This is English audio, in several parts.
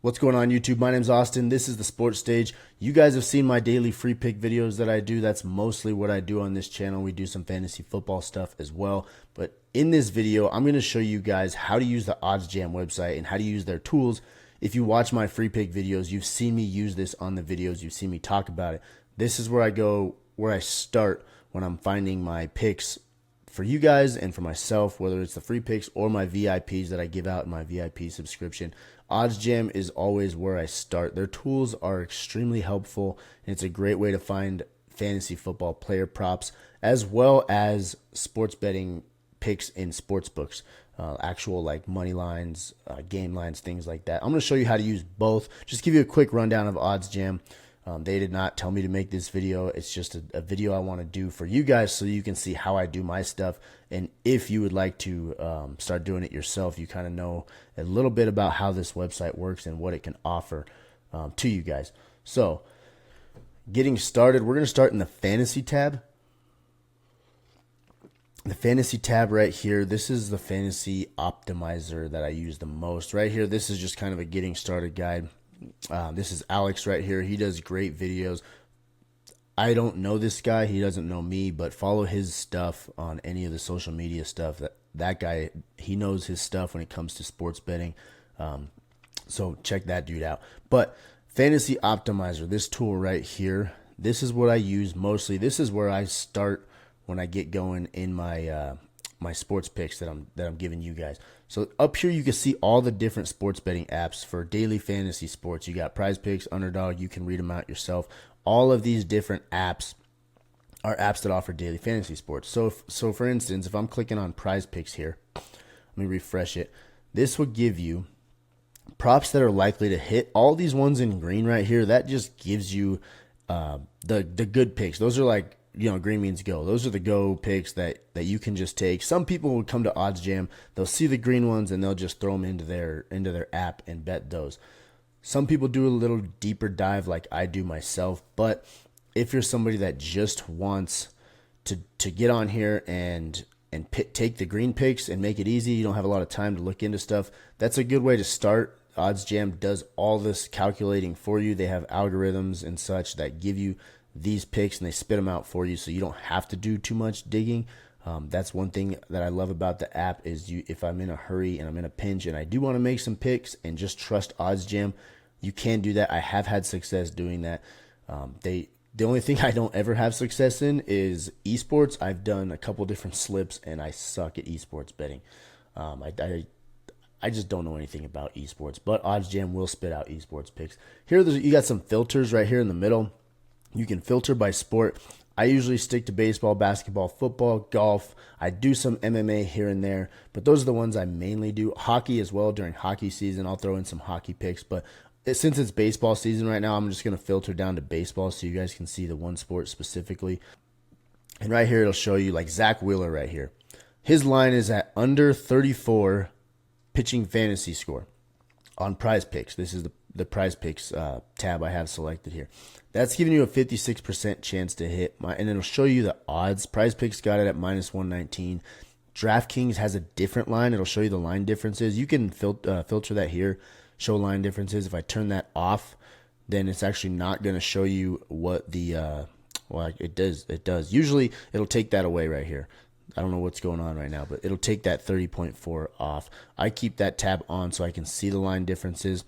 What's going on YouTube? My name's Austin. This is the Sports Stage. You guys have seen my daily free pick videos that I do. That's mostly what I do on this channel. We do some fantasy football stuff as well. But in this video, I'm going to show you guys how to use the Oddsjam website and how to use their tools. If you watch my free pick videos, you've seen me use this on the videos. You've seen me talk about it. This is where I start when I'm finding my picks for you guys and for myself, whether it's the free picks or my VIPs that I give out in my VIP subscription. Oddsjam is always where I start. Their tools are extremely helpful, and it's a great way to find fantasy football player props as well as sports betting picks in sports books, actual like money lines, game lines, things like that. I'm going to show you how to use both. Just give you a quick rundown of Oddsjam. They did not tell me to make this video. It's just a video I want to do for you guys so you can see how I do my stuff. And if you would like to start doing it yourself, you kind of know a little bit about how this website works and what it can offer to you guys. So getting started, we're going to start in the fantasy tab. The fantasy tab right here, this is the fantasy optimizer that I use the most. Right here, this is just kind of a getting started guide. This is Alex right here. He does great videos. I don't know this guy. He doesn't know me, but follow his stuff on any of the social media stuff. That guy, he knows his stuff when it comes to sports betting. So check that dude out. But Fantasy Optimizer, this tool right here, this is what I use mostly. This is where I start when I get going in my my sports picks that I'm giving you guys. So up here you can see all the different sports betting apps for daily fantasy sports. You got Prize Picks, Underdog, you can read them out yourself. All of these different apps are apps that offer daily fantasy sports. So for instance, if I'm clicking on Prize Picks here, let me refresh it. This would give you props that are likely to hit. All these ones in green right here, that just gives you the good picks. Those are like, you know, green means go. Those are the go picks that you can just take. Some people will come to Oddsjam, they'll see the green ones and they'll just throw them into their app and bet those. Some people do a little deeper dive like I do myself, but if you're somebody that just wants to get on here and take the green picks and make it easy, you don't have a lot of time to look into stuff, that's a good way to start. Oddsjam does all this calculating for you. They have algorithms and such that give you these picks and they spit them out for you, so you don't have to do too much digging. That's one thing that I love about the app is if I'm in a hurry and I'm in a pinch and I do want to make some picks and just trust Oddsjam, you can do that. I have had success doing that. The only thing I don't ever have success in is esports. I've done a couple different slips and I suck at esports betting. I just don't know anything about esports, but Oddsjam will spit out esports picks. Here you got some filters right here in the middle. You can filter by sport. I usually stick to baseball, basketball, football, golf. I do some MMA here and there, but those are the ones I mainly do. Hockey as well during hockey season. I'll throw in some hockey picks, but since it's baseball season right now, I'm just going to filter down to baseball so you guys can see the one sport specifically. And right here, it'll show you like Zach Wheeler right here. His line is at under 34 pitching fantasy score on Prize Picks. This is the Prize Picks tab I have selected here. That's giving you a 56% chance to hit, and it'll show you the odds. Prize Picks got it at -119. DraftKings has a different line. It'll show you the line differences. You can filter that here, show line differences. If I turn that off, then it's actually not going to show you what the well, it does. Usually it'll take that away right here. I don't know what's going on right now, but it'll take that 30.4 off. I keep that tab on so I can see the line differences.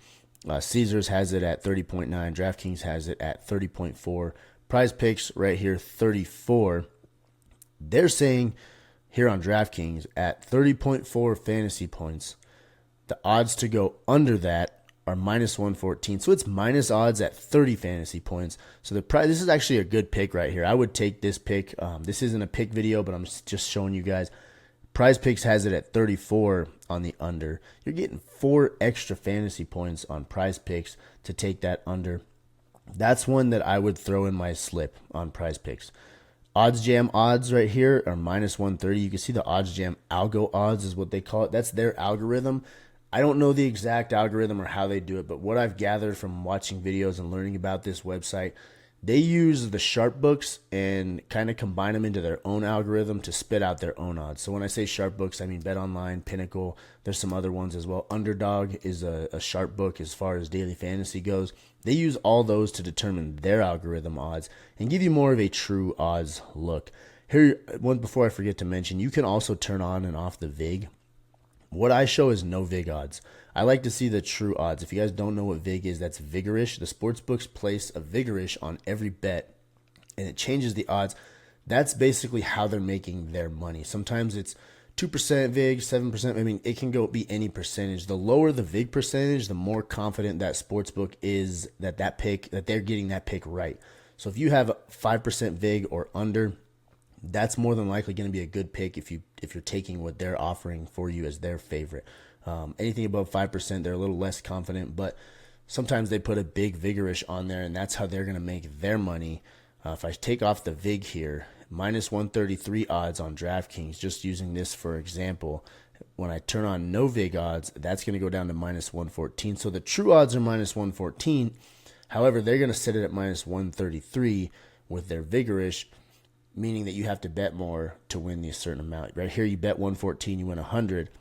Caesars has it at 30.9. DraftKings has it at 30.4. Prize Picks right here, 34. They're saying here on DraftKings at 30.4 fantasy points, the odds to go under that are -114. So it's minus odds at 30 fantasy points. So this is actually a good pick right here. I would take this pick. This isn't a pick video, but I'm just showing you guys. Prize Picks has it at 34 on the under. You're getting 4 extra fantasy points on Prize Picks to take that under. That's one that I would throw in my slip on Prize Picks. Oddsjam odds right here are -130. You can see the Oddsjam algo odds is what they call it. That's their algorithm. I don't know the exact algorithm or how they do it, but what I've gathered from watching videos and learning about this website, They use the sharp books and kind of combine them into their own algorithm to spit out their own odds. So when I say sharp books, I mean Bet Online, Pinnacle. There's some other ones as well. Underdog is a sharp book as far as daily fantasy goes. They use all those to determine their algorithm odds and give you more of a true odds look. Here, one before I forget to mention, you can also turn on and off the Vig. What I show is no Vig odds. I like to see the true odds. If you guys don't know what Vig is, that's vigorish. The sports books place a vigorish on every bet, and it changes the odds. That's basically how they're making their money. Sometimes it's 2% Vig, 7%. I mean, it can be any percentage. The lower the Vig percentage, the more confident that sports book is that they're getting that pick right. So if you have 5% Vig or under, that's more than likely going to be a good pick if you're taking what they're offering for you as their favorite. Anything above 5%, they're a little less confident, but sometimes they put a big vigorish on there, and that's how they're going to make their money. If I take off the Vig here, minus 133 odds on DraftKings, just using this for example, when I turn on no Vig odds, that's going to go down to minus 114. So the true odds are minus 114. However, they're going to set it at minus 133 with their vigorish, meaning that you have to bet more to win the certain amount. Right here, you bet 114, you win 100.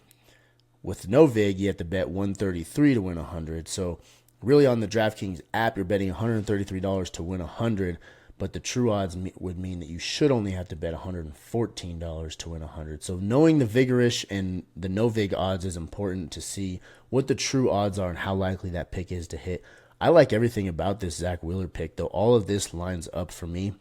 With no Vig, you have to bet 133 to win 100. So really on the DraftKings app, you're betting $133 to win 100, but the true odds would mean that you should only have to bet $114 to win 100. So knowing the vigorish and the no Vig odds is important to see what the true odds are and how likely that pick is to hit. I like everything about this Zach Wheeler pick, though. All of this lines up for me.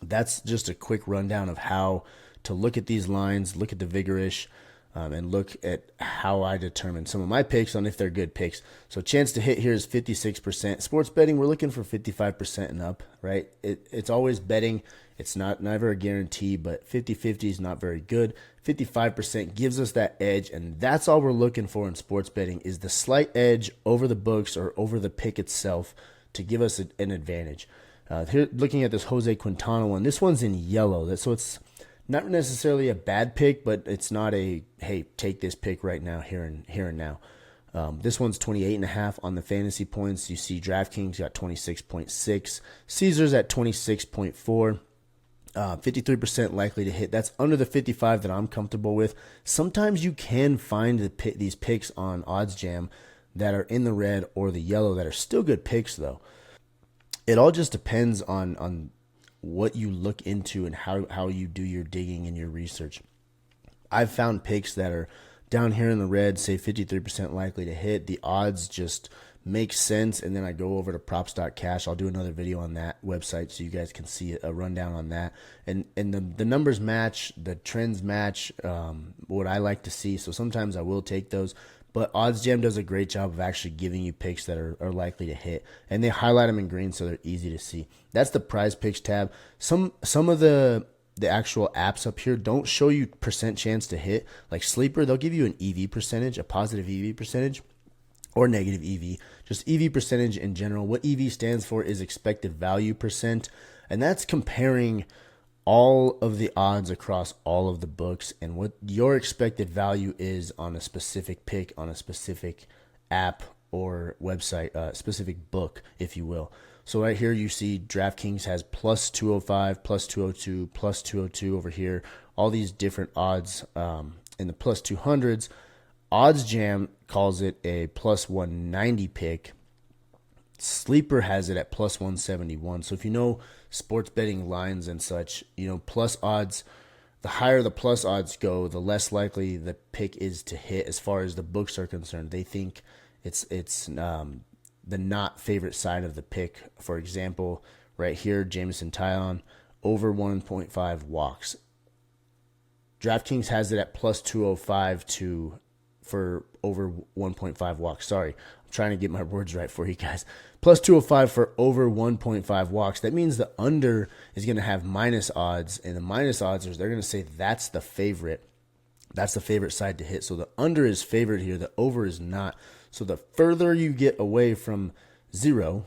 That's just a quick rundown of how to look at these lines, look at the vigorish, and look at how I determine some of my picks on if they're good picks. So chance to hit here is 56%. Sports betting, we're looking for 55% and up, right? It's always betting. It's never a guarantee, but 50-50 is not very good. 55% gives us that edge, and that's all we're looking for in sports betting is the slight edge over the books or over the pick itself to give us an advantage. Here, looking at this Jose Quintana one, this one's in yellow. So it's not necessarily a bad pick, but it's not a, hey, take this pick right now, here and now. This one's 28.5 on the fantasy points. You see DraftKings got 26.6. Caesars at 26.4. 53% likely to hit. That's under the 55 that I'm comfortable with. Sometimes you can find these picks on Oddsjam that are in the red or the yellow that are still good picks, though. It all just depends on what you look into and how you do your digging and your research. I've found picks that are down here in the red, say 53% likely to hit. The odds just make sense, and then I go over to props.cash. I'll do another video on that website so you guys can see a rundown on that. And the numbers match, the trends match what I like to see. So sometimes I will take those. But Oddsjam does a great job of actually giving you picks that are likely to hit. And they highlight them in green so they're easy to see. That's the prize picks tab. Some of the actual apps up here don't show you percent chance to hit. Like Sleeper, they'll give you an EV percentage, a positive EV percentage, or negative EV. Just EV percentage in general. What EV stands for is expected value percent. And that's comparing all of the odds across all of the books and what your expected value is on a specific pick, on a specific app or website, specific book, if you will. So right here you see DraftKings has plus 205, plus 202, plus 202 over here. All these different odds in the plus 200s. Oddsjam calls it a plus 190 pick. Sleeper has it at plus 171. So if you know sports betting lines and such, plus odds, the higher the plus odds go, the less likely the pick is to hit as far as the books are concerned. They think it's the not favorite side of the pick. For example, right here, Jameson Tyone, over 1.5 walks. DraftKings has it at plus 205 for over 1.5 walks. Sorry, I'm trying to get my words right for you guys. Plus 205 for over 1.5 walks. That means the under is going to have minus odds, and the minus odds they're going to say that's the favorite. That's the favorite side to hit. So the under is favored here. The over is not. So the further you get away from zero,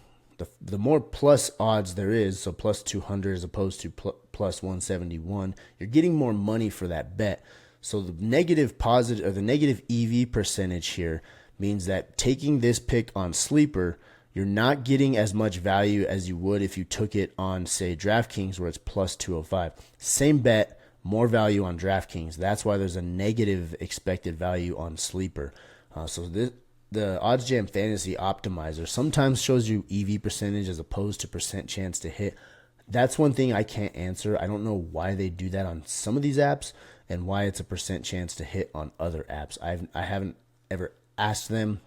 the more plus odds there is. So plus 200 as opposed to plus 171. You're getting more money for that bet. So the negative positive or the negative EV percentage here means that taking this pick on Sleeper, you're not getting as much value as you would if you took it on, say, DraftKings, where it's plus 205. Same bet, more value on DraftKings. That's why there's a negative expected value on Sleeper. The Oddsjam Fantasy Optimizer sometimes shows you EV percentage as opposed to percent chance to hit. That's one thing I can't answer. I don't know why they do that on some of these apps and why it's a percent chance to hit on other apps. I haven't ever asked them.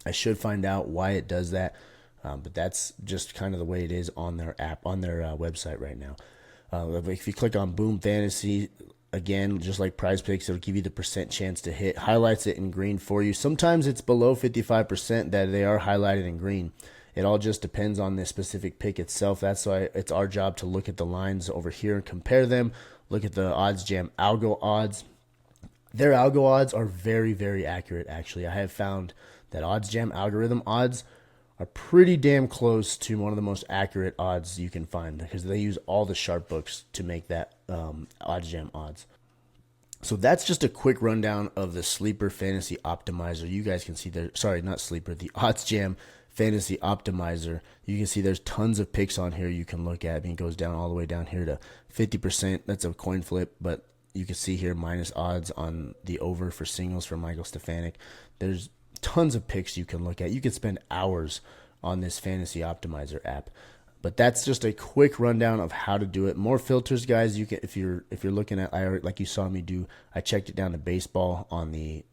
I should find out why it does that, but that's just kind of the way it is on their app, on their website right now. If you click on Boom Fantasy, again, just like prizepicks, it'll give you the percent chance to hit, highlights it in green for you. Sometimes it's below 55% that they are highlighted in green. It all just depends on the specific pick itself. That's why it's our job to look at the lines over here and compare them. Look at the Oddsjam algo odds. Their algo odds are very, very accurate, actually. I have found that Oddsjam algorithm odds are pretty damn close to one of the most accurate odds you can find, because they use all the sharp books to make that Oddsjam odds. So that's just a quick rundown of the Sleeper Fantasy Optimizer. You guys can see there, sorry, not Sleeper, the Oddsjam Fantasy Optimizer. You can see there's tons of picks on here you can look at. I mean, it goes down all the way down here to 50%. That's a coin flip, but you can see here minus odds on the over for singles for Michael Stefanik. There's tons of picks you can look at. You could spend hours on this Fantasy Optimizer app. But that's just a quick rundown of how to do it. More filters, guys. You can, if you're looking at, like you saw me do, I checked it down to baseball on the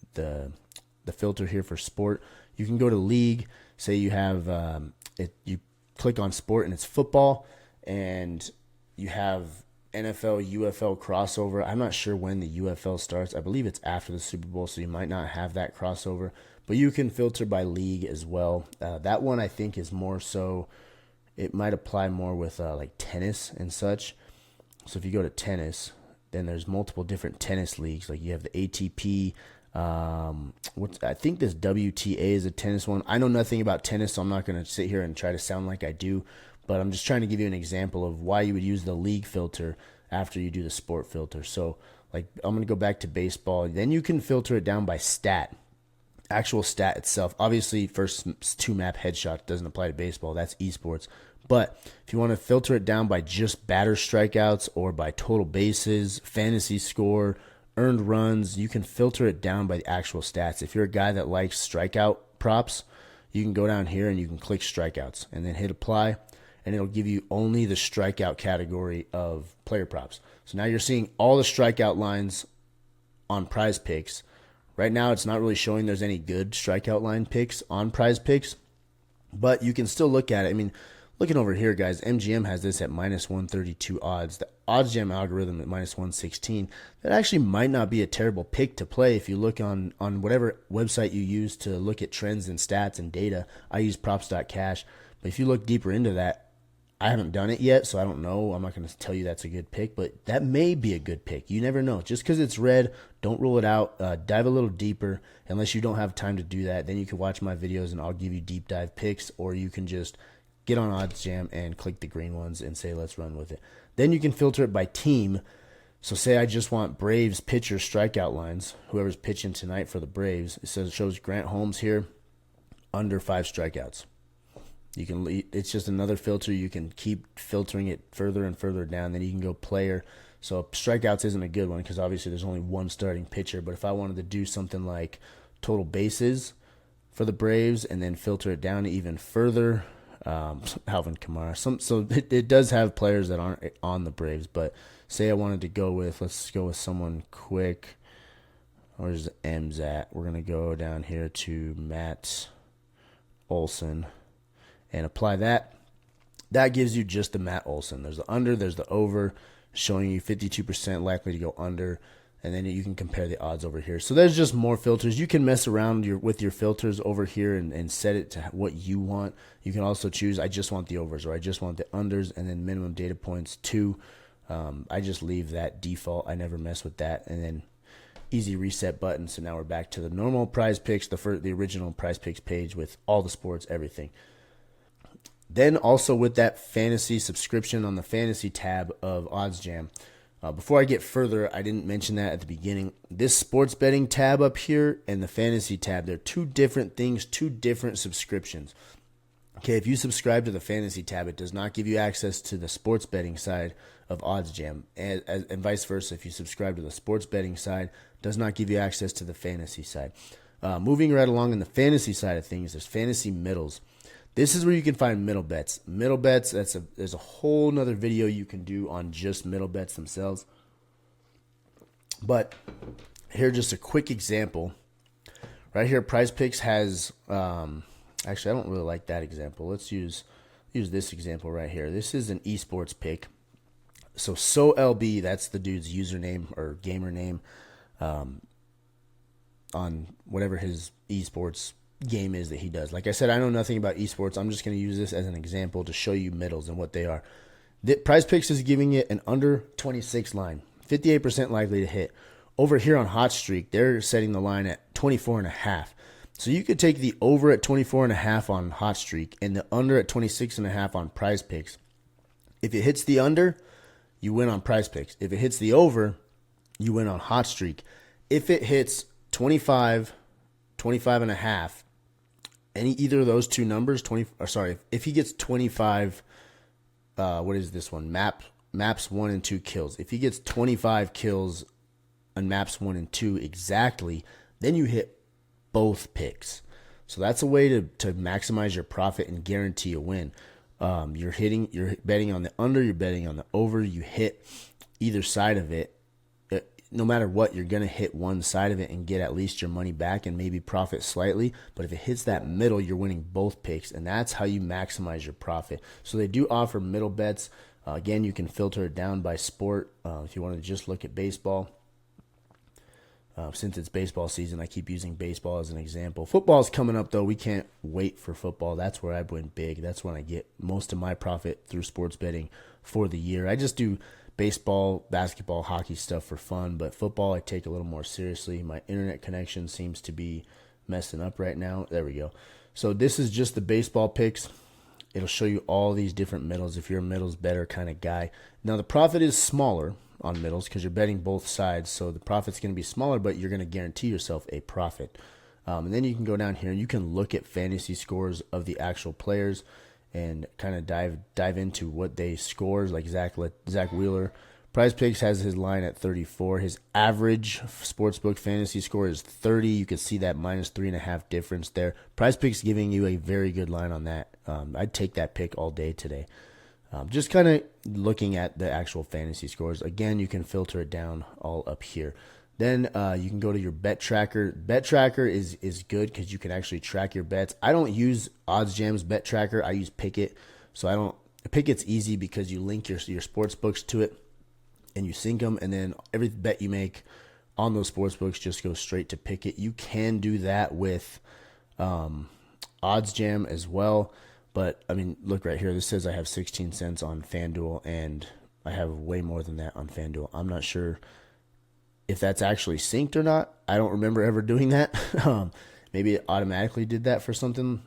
filter here for sport. You can go to league. Say you have you click on sport and it's football, and you have NFL, UFL crossover. I'm not sure when the UFL starts. I believe it's after the Super Bowl, so you might not have that crossover. But you can filter by league as well. That one I think is more so, it might apply more with like tennis and such. So if you go to tennis, then there's multiple different tennis leagues. Like you have the ATP. I think this WTA is a tennis one. I know nothing about tennis, so I'm not going to sit here and try to sound like I do. But I'm just trying to give you an example of why you would use the league filter after you do the sport filter. So like I'm going to go back to baseball. Then you can filter it down by stat. Actual stat itself. Obviously, first two map headshot doesn't apply to baseball. That's esports. But if you want to filter it down by just batter strikeouts or by total bases, fantasy score, earned runs, you can filter it down by the actual stats. If you're a guy that likes strikeout props, you can go down here and you can click strikeouts and then hit apply, and it'll give you only the strikeout category of player props. So now you're seeing all the strikeout lines on Prize Picks. Right now, it's not really showing there's any good strikeout line picks on Prize Picks, but you can still look at it. I mean, looking over here, guys, MGM has this at minus 132 odds. The Oddsjam algorithm at minus 116. That actually might not be a terrible pick to play if you look on whatever website you use to look at trends and stats and data. I use props.cash, but if you look deeper into that, I haven't done it yet, so I don't know. I'm not going to tell you that's a good pick, but that may be a good pick. You never know. Just because it's red, don't rule it out. Dive a little deeper. Unless you don't have time to do that, then you can watch my videos and I'll give you deep dive picks, or you can just get on Oddsjam and click the green ones and say, let's run with it. Then you can filter it by team. So say I just want Braves pitcher strikeout lines, whoever's pitching tonight for the Braves. It says it shows Grant Holmes here, under 5 strikeouts. You can. It's just another filter. You can keep filtering it further and further down. Then you can go player. So strikeouts isn't a good one because obviously there's only one starting pitcher. But if I wanted to do something like total bases for the Braves and then filter it down even further, Alvin Kamara. So it does have players that aren't on the Braves. But say I wanted to go with, let's go with someone quick. Where's the M's at? We're gonna go down here to Matt Olson and apply that. That gives you just the Matt Olson. There's the under, there's the over, showing you 52% likely to go under, and then you can compare the odds over here. So there's just more filters. You can mess around with your filters over here and set it to what you want. You can also choose, I just want the overs, or I just want the unders, and then minimum data points 2. I just leave that default. I never mess with that. And then easy reset button. So now we're back to the normal Prize Picks, the original Prize Picks page with all the sports, everything. Then also with that fantasy subscription on the fantasy tab of Oddsjam. Before I get further, I didn't mention that at the beginning. This sports betting tab up here and the fantasy tab, they're two different things, two different subscriptions. Okay, if you subscribe to the fantasy tab, it does not give you access to the sports betting side of Oddsjam, and vice versa. If you subscribe to the sports betting side, it does not give you access to the fantasy side. Moving right along in the fantasy side of things, there's fantasy middles. This is where you can find middle bets. Middle bets, there's a whole nother video you can do on just middle bets themselves. But here, just a quick example. Right here, PrizePicks has, actually, I don't really like that example. Let's use this example right here. This is an esports pick. So LB, that's the dude's username or gamer name on whatever his esports game is that he does. Like I said, I know nothing about esports. I'm just going to use this as an example to show you middles and what they are. PrizePicks is giving it an under 26 line, 58% likely to hit. Over here on Hot Streak, they're setting the line at 24.5. So you could take the over at 24.5 on Hot Streak and the under at 26.5 on PrizePicks. If it hits the under, you win on PrizePicks. If it hits the over, you win on Hot Streak. If it hits 25, 25.5, either of those two numbers, if he gets 25, what is this one? Maps 1 and 2 kills. If he gets 25 kills on maps 1 and 2 exactly, then you hit both picks. So that's a way to maximize your profit and guarantee a win. You're betting on the under, you're betting on the over, you hit either side of it. No matter what, you're going to hit one side of it and get at least your money back and maybe profit slightly. But if it hits that middle, you're winning both picks, and that's how you maximize your profit. So they do offer middle bets. Again, you can filter it down by sport if you want to just look at baseball. Since it's baseball season, I keep using baseball as an example. Football's coming up, though. We can't wait for football. That's where I win big. That's when I get most of my profit through sports betting for the year. I just do baseball, basketball, hockey stuff for fun, but football I take a little more seriously. My internet connection seems to be messing up right now. There we go. So this is just the baseball picks. It'll show you all these different middles if you're a middles better kind of guy. Now the profit is smaller on middles because you're betting both sides, so the profit's going to be smaller, but you're going to guarantee yourself a profit. And then you can go down here and you can look at fantasy scores of the actual players and kind of dive into what they scores, like Zach Wheeler. PrizePicks has his line at 34. His average sportsbook fantasy score is 30. You can see that minus 3.5 difference there. PrizePicks giving you a very good line on that. I'd take that pick all day today. Just kind of looking at the actual fantasy scores. Again, you can filter it down all up here. Then you can go to your bet tracker. Bet tracker is good because you can actually track your bets. I don't use Oddsjam's bet tracker. I use Pickit. So Pickit's easy because you link your sports books to it and you sync them, and then every bet you make on those sports books just goes straight to Pickit. You can do that with Oddsjam as well. But, I mean, look right here. This says I have 16 cents on FanDuel, and I have way more than that on FanDuel. I'm not sure if that's actually synced or not. I don't remember ever doing that. Maybe it automatically did that for some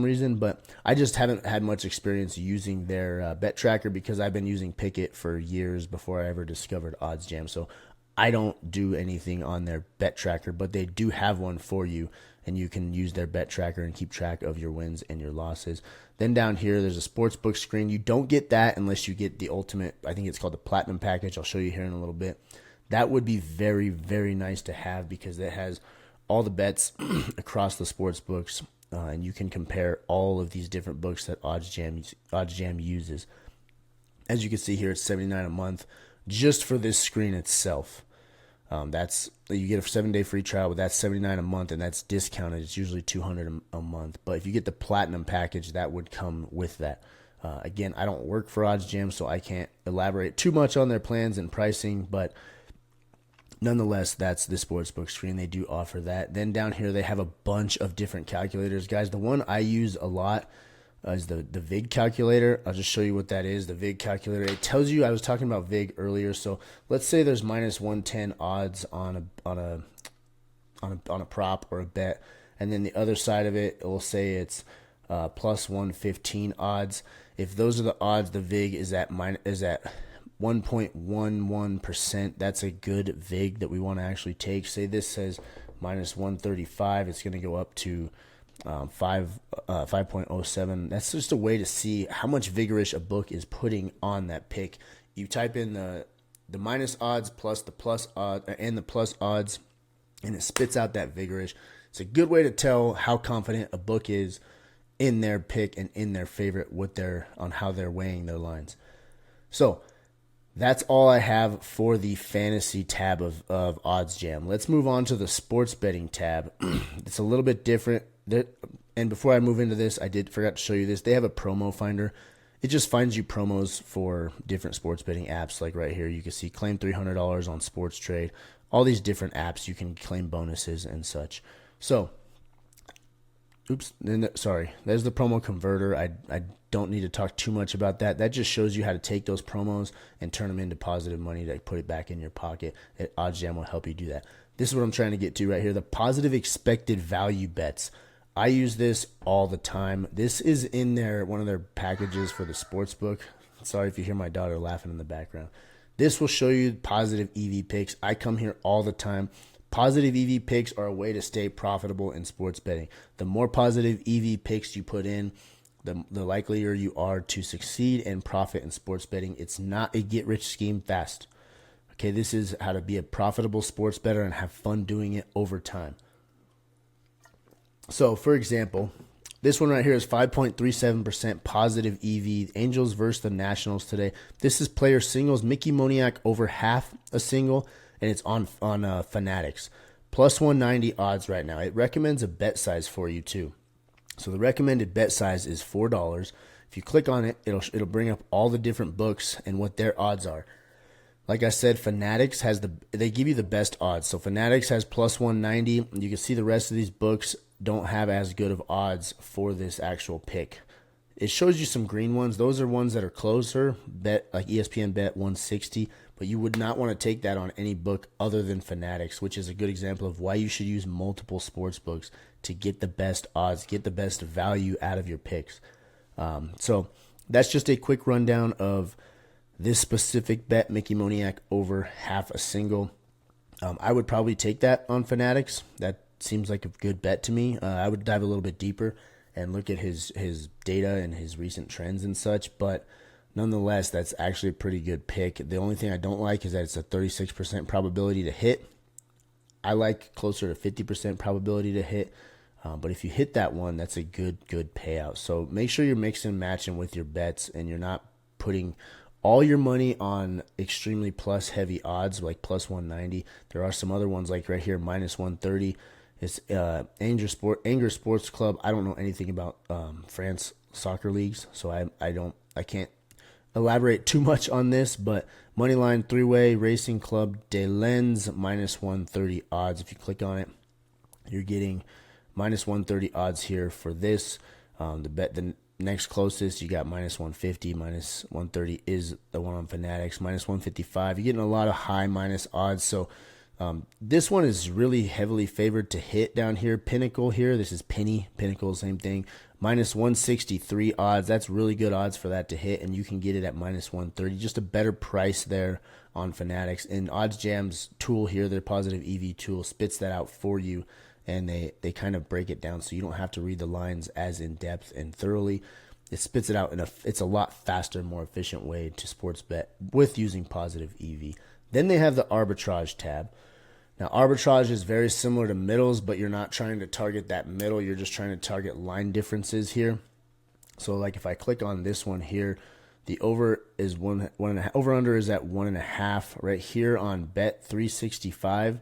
reason, but I just haven't had much experience using their bet tracker because I've been using Pickit for years before I ever discovered Oddsjam. So I don't do anything on their bet tracker, but they do have one for you, and you can use their bet tracker and keep track of your wins and your losses. Then down here, there's a sportsbook screen. You don't get that unless you get the ultimate, I think it's called the Platinum package. I'll show you here in a little bit. That would be very, very nice to have because it has all the bets across the sports books, and you can compare all of these different books that Oddsjam uses. As you can see here, it's $79 a month just for this screen itself. You get a 7-day free trial, but that's $79 a month, and that's discounted. It's usually $200 a month. But if you get the Platinum package, that would come with that. Again, I don't work for Oddsjam, so I can't elaborate too much on their plans and pricing, but nonetheless, that's the sportsbook screen. They do offer that. Then down here, they have a bunch of different calculators. Guys, the one I use a lot is the Vig Calculator. I'll just show you what that is. The Vig Calculator. It tells you, I was talking about Vig earlier, so let's say there's minus 110 odds on a prop or a bet, and then the other side of it will say it's plus 115 odds. If those are the odds, the Vig is at 1.11%. That's a good Vig that we want to actually take. Say this says minus 135, it's going to go up to 5.07. That's just a way to see how much vigorish a book is putting on that pick. You type in the minus odds plus the plus odd and the plus odds, and it spits out that vigorish. It's a good way to tell how confident a book is in their pick and in their favorite on how they're weighing their lines. So that's all I have for the fantasy tab of Oddsjam. Let's move on to the sports betting tab. It's a little bit different. And before I move into this, I forgot to show you this. They have a promo finder. It just finds you promos for different sports betting apps. Like right here, you can see claim $300 on Sports Trade. All these different apps, you can claim bonuses and such. So, there's the promo converter. I don't need to talk too much about that. That just shows you how to take those promos and turn them into positive money to put it back in your pocket. Oddsjam will help you do that. This is what I'm trying to get to right here, the positive expected value bets. I use this all the time. This is in one of their packages for the sports book. Sorry if you hear my daughter laughing in the background. This will show you positive EV picks. I come here all the time. Positive EV picks are a way to stay profitable in sports betting. The more positive EV picks you put in, the likelier you are to succeed and profit in sports betting. It's not a get-rich scheme fast. Okay, this is how to be a profitable sports bettor and have fun doing it over time. So, for example, this one right here is 5.37% positive EV. Angels versus the Nationals today. This is player singles. Mickey Moniak over half a single, and it's on Fanatics. Plus 190 odds right now. It recommends a bet size for you too. So the recommended bet size is $4. If you click on it, it'll bring up all the different books and what their odds are. Like I said, Fanatics they give you the best odds. So Fanatics has plus 190. You can see the rest of these books don't have as good of odds for this actual pick. It shows you some green ones. Those are ones that are closer, bet like ESPN bet 160, but you would not want to take that on any book other than Fanatics, which is a good example of why you should use multiple sports books to get the best odds, get the best value out of your picks. So that's just a quick rundown of this specific bet, Mickey Moniak over half a single. I would probably take that on Fanatics. That seems like a good bet to me. I would dive a little bit deeper and look at his data and his recent trends and such, but nonetheless, that's actually a pretty good pick. The only thing I don't like is that it's a 36% probability to hit. I like closer to 50% probability to hit, but if you hit that one, that's a good payout. So make sure you're mixing and matching with your bets and you're not putting all your money on extremely plus heavy odds like plus 190. There are some other ones like right here, minus 130. It's Anger Sports Club. I don't know anything about France soccer leagues, so I can't elaborate too much on this, but Moneyline Three-Way Racing Club de Lens minus 130 odds. If you click on it, you're getting minus 130 odds here for this. The next closest, you got minus 150, minus 130 is the one on Fanatics, minus 155. You're getting a lot of high minus odds, so this one is really heavily favored to hit down here. Pinnacle here, this is Pinnacle, same thing. Minus 163 odds. That's really good odds for that to hit, and you can get it at minus 130. Just a better price there on Fanatics. And Oddsjam's tool here, their positive EV tool, spits that out for you, and they kind of break it down so you don't have to read the lines as in depth and thoroughly. It spits it out it's a lot faster, more efficient way to sports bet with using positive EV. Then they have the Arbitrage tab. Now, Arbitrage is very similar to middles, but you're not trying to target that middle. You're just trying to target line differences here. So, like if I click on this one here, the over is one and a half. Over under is at 1.5 right here on Bet 365.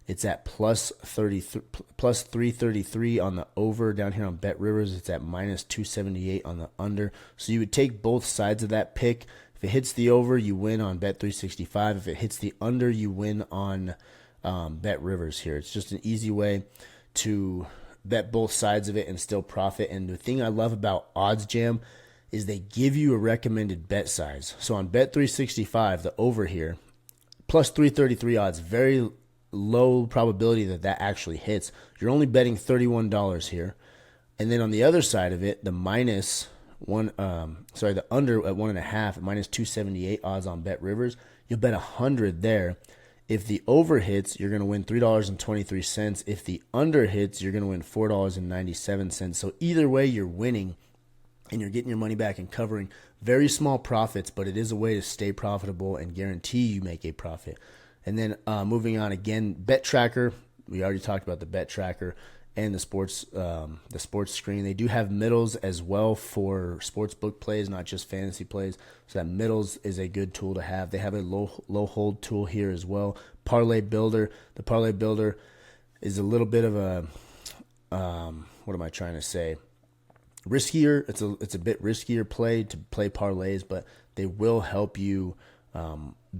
It's at plus 333 on the over. Down here on Bet Rivers, it's at minus 278 on the under. So you would take both sides of that pick. If it hits the over, you win on Bet 365. If it hits the under, you win on Bet Rivers here. It's just an easy way to bet both sides of it and still profit. And the thing I love about Oddsjam is they give you a recommended bet size. So on Bet 365, the over here, plus 333 odds, very low probability that actually hits. You're only betting $31 here. And then on the other side of it, the the under at 1.5 at minus 278 odds on Bet Rivers, you'll bet 100 there. If the over hits, you're going to win $3.23. If the under hits, you're going to win $4.97. So either way, you're winning and you're getting your money back and covering very small profits, but it is a way to stay profitable and guarantee you make a profit. And then moving on again, Bet Tracker. We already talked about the Bet Tracker and the sports screen. They do have middles as well for sports book plays, not just fantasy plays. So that middles is a good tool to have. They have a low hold tool here as well. Parlay Builder. The Parlay Builder is a little bit of a what am I trying to say? Riskier. It's a bit riskier play to play parlays, but they will help you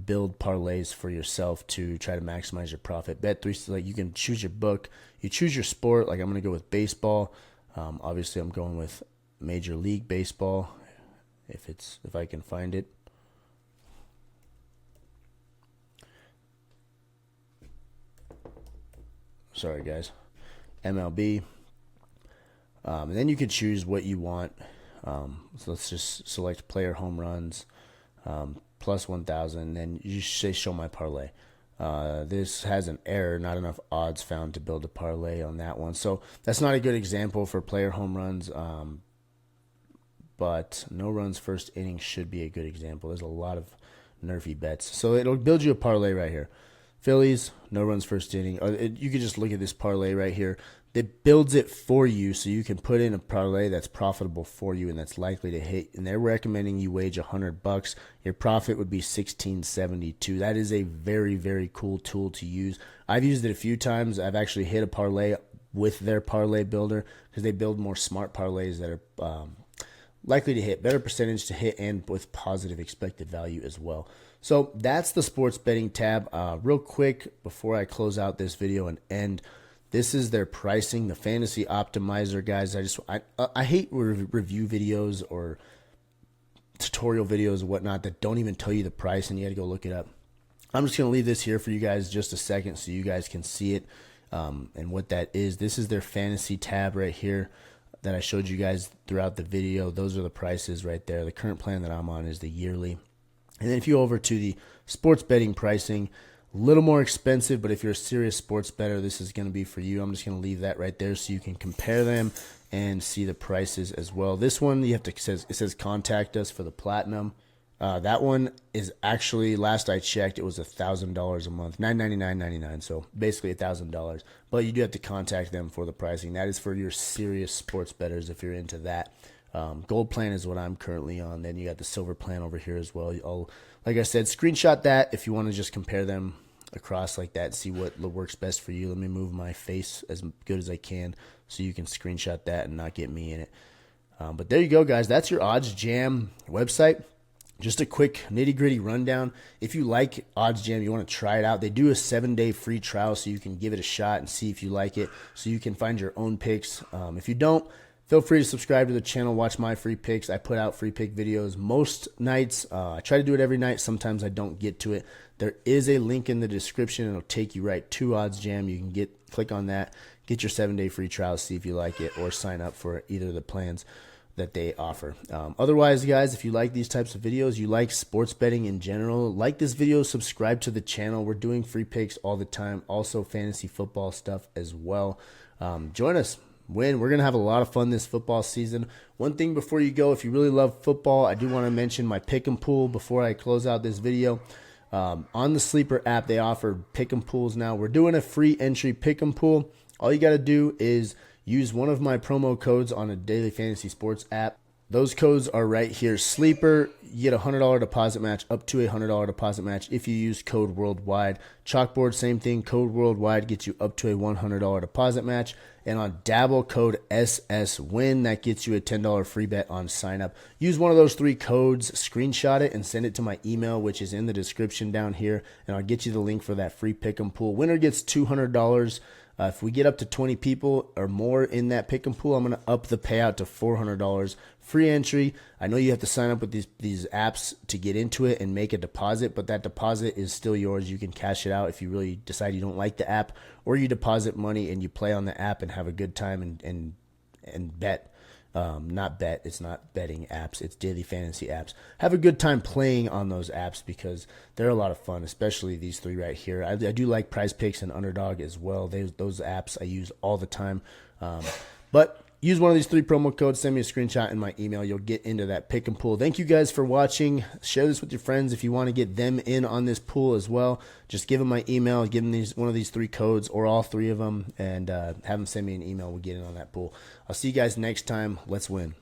build parlays for yourself to try to maximize your profit. Bet3, like you can choose your book, you choose your sport. Like I'm going to go with baseball. Obviously, I'm going with Major League Baseball if I can find it. Sorry, guys. MLB. And then you can choose what you want. So let's just select player home runs, plus 1,000. Then you say show my parlay. This has an error, not enough odds found to build a parlay on that one. So that's not a good example for player home runs. But no runs first inning should be a good example. There's a lot of nerfy bets. So it'll build you a parlay right here. Phillies, no runs first inning. You can just look at this parlay right here. It builds it for you so you can put in a parlay that's profitable for you and that's likely to hit. And they're recommending you wage $100. Your profit would be $16.72. That is a very, very cool tool to use. I've used it a few times. I've actually hit a parlay with their Parlay Builder because they build more smart parlays that are likely to hit, better percentage to hit, and with positive expected value as well. So that's the sports betting tab. Real quick before I close out this video and end, this is their pricing, the Fantasy Optimizer, guys. I hate review videos or tutorial videos and whatnot that don't even tell you the price and you got to go look it up. I'm just going to leave this here for you guys just a second so you guys can see it and what that is. This is their fantasy tab right here that I showed you guys throughout the video. Those are the prices right there. The current plan that I'm on is the yearly. And then if you go over to the sports betting pricing, a little more expensive, but if you're a serious sports bettor, this is going to be for you. I'm just going to leave that right there so you can compare them and see the prices as well. This one, it says contact us for the platinum. That one is actually, last I checked, it was $1,000 a month, $999.99, so basically $1,000. But you do have to contact them for the pricing. That is for your serious sports bettors if you're into that. Gold plan is what I'm currently on. Then you got the silver plan over here as well. Like I said, screenshot that if you want to just compare them across like that, see what works best for you. Let me move my face as good as I can so you can screenshot that and not get me in it. But there you go, guys. That's your Oddsjam website. Just a quick nitty-gritty rundown. If you like Oddsjam, you want to try it out, they do a 7-day free trial so you can give it a shot and see if you like it, so you can find your own picks. If you don't, feel free to subscribe to the channel, watch my free picks. I put out free pick videos most nights. I try to do it every night. Sometimes I don't get to it. There is a link in the description. It'll take you right to Oddsjam. You can click on that, get your 7-day free trial, see if you like it, or sign up for either of the plans that they offer. Otherwise, guys, if you like these types of videos, you like sports betting in general, like this video, subscribe to the channel. We're doing free picks all the time, also fantasy football stuff as well. Join us. We're going to have a lot of fun this football season. One thing before you go, if you really love football, I do want to mention my pick 'em pool before I close out this video. On the Sleeper app, they offer pick 'em pools now. We're doing a free entry pick 'em pool. All you got to do is use one of my promo codes on a daily fantasy sports app. Those codes are right here. Sleeper, you get a $100 deposit match, up to a $100 deposit match if you use code worldwide. Chalkboard, same thing. Code worldwide gets you up to a $100 deposit match. And on Dabble, code SSWIN, that gets you a $10 free bet on sign up. Use one of those 3 codes, screenshot it, and send it to my email, which is in the description down here. And I'll get you the link for that free pick'em pool. Winner gets $200. If we get up to 20 people or more in that pick 'em pool, I'm going to up the payout to $400. Free entry. I know you have to sign up with these apps to get into it and make a deposit, but that deposit is still yours. You can cash it out if you really decide you don't like the app, or you deposit money and you play on the app and have a good time and bet. not bet. It's not betting apps. It's daily fantasy apps. Have a good time playing on those apps because they're a lot of fun, especially these three right here. I do like prizepicks and Underdog as well. Those apps I use all the time. But use one of these 3 promo codes. Send me a screenshot in my email. You'll get into that pick and pool. Thank you guys for watching. Share this with your friends if you want to get them in on this pool as well. Just give them my email. Give them one of these 3 codes or all 3 of them, and have them send me an email. We'll get in on that pool. I'll see you guys next time. Let's win.